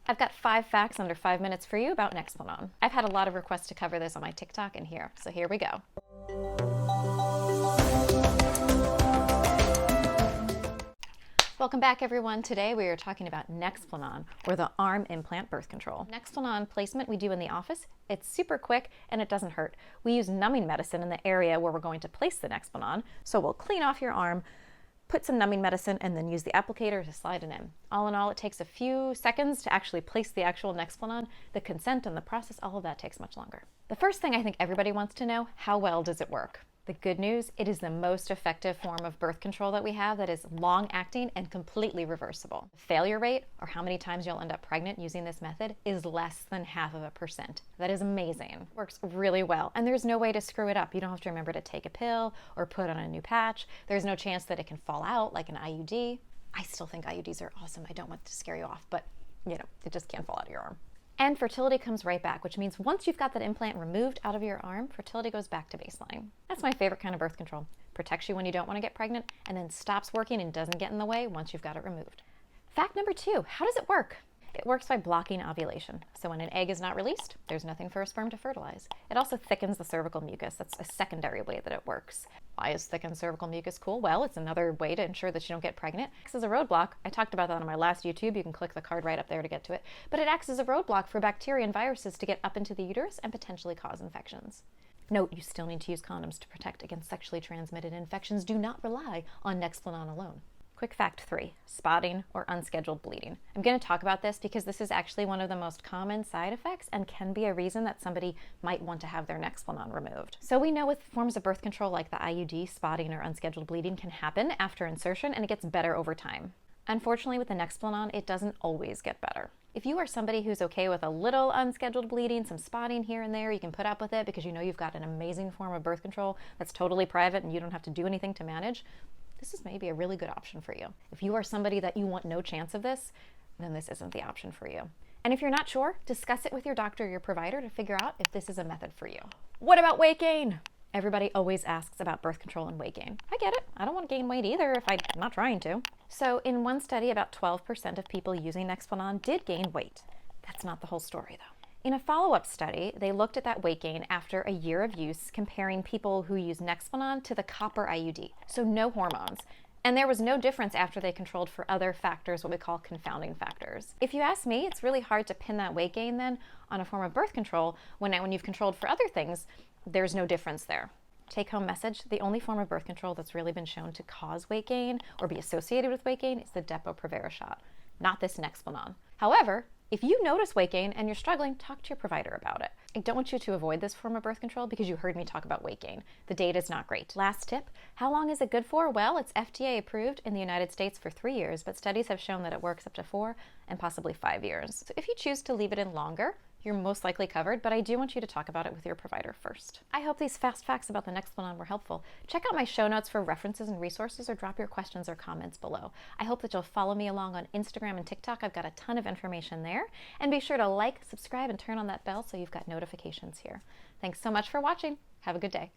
I've got 5 facts under 5 minutes for you about Nexplanon. I've had a lot of requests to cover this on my TikTok and here, so here we go. Welcome back, everyone. Today we are talking about Nexplanon, or the arm implant birth control. Nexplanon placement we do in the office. It's super quick and it doesn't hurt. We use numbing medicine in the area where we're going to place the Nexplanon, so we'll clean off your arm, put some numbing medicine, and then use the applicator to slide it in. All in all, it takes a few seconds to actually place the actual Nexplanon. The consent and the process, all of that takes much longer. The first thing I think everybody wants to know, how well does it work? The good news, it is the most effective form of birth control that we have that is long-acting and completely reversible. The failure rate, or how many times you'll end up pregnant using this method, is less than 0.5%. That is amazing. It works really well, and there's no way to screw it up. You don't have to remember to take a pill or put on a new patch. There's no chance that it can fall out like an IUD. I still think IUDs are awesome. I don't want to scare you off, but you know, it just can't fall out of your arm. And fertility comes right back, which means once you've got that implant removed out of your arm, fertility goes back to baseline. That's my favorite kind of birth control. Protects you when you don't want to get pregnant, and then stops working and doesn't get in the way once you've got it removed. Fact number 2, how does it work? It works by blocking ovulation. So when an egg is not released, there's nothing for a sperm to fertilize. It also thickens the cervical mucus. That's a secondary way that it works. Why is thickened cervical mucus cool? Well, it's another way to ensure that you don't get pregnant. It acts as a roadblock. I talked about that on my last YouTube. You can click the card right up there to get to it. But it acts as a roadblock for bacteria and viruses to get up into the uterus and potentially cause infections. Note, you still need to use condoms to protect against sexually transmitted infections. Do not rely on Nexplanon alone. Quick fact 3, spotting or unscheduled bleeding. I'm going to talk about this because this is actually one of the most common side effects and can be a reason that somebody might want to have their Nexplanon removed. So we know with forms of birth control like the IUD, spotting or unscheduled bleeding can happen after insertion, and it gets better over time. Unfortunately, with the Nexplanon, it doesn't always get better. If you are somebody who's okay with a little unscheduled bleeding, some spotting here and there, you can put up with it because you know you've got an amazing form of birth control that's totally private and you don't have to do anything to manage. This is maybe a really good option for you. If you are somebody that you want no chance of this, then this isn't the option for you. And if you're not sure, discuss it with your doctor or your provider to figure out if this is a method for you. What about weight gain? Everybody always asks about birth control and weight gain. I get it. I don't want to gain weight either if I'm not trying to. So in one study, about 12% of people using Nexplanon did gain weight. That's not the whole story though. In a follow-up study, they looked at that weight gain after a year of use, comparing people who use Nexplanon to the copper IUD, so no hormones. And there was no difference after they controlled for other factors, what we call confounding factors. If you ask me, it's really hard to pin that weight gain then on a form of birth control when you've controlled for other things, there's no difference there. Take-home message, the only form of birth control that's really been shown to cause weight gain or be associated with weight gain is the Depo-Provera shot, not this Nexplanon. However, if you notice weight gain and you're struggling, talk to your provider about it. I don't want you to avoid this form of birth control because you heard me talk about weight gain. The data is not great. Last tip, how long is it good for? Well, it's FDA approved in the United States for 3 years, but studies have shown that it works up to 4 and possibly 5 years. So if you choose to leave it in longer, you're most likely covered, but I do want you to talk about it with your provider first. I hope these fast facts about the Nexplanon were helpful. Check out my show notes for references and resources or drop your questions or comments below. I hope that you'll follow me along on Instagram and TikTok. I've got a ton of information there. And be sure to like, subscribe, and turn on that bell so you've got notifications here. Thanks so much for watching. Have a good day.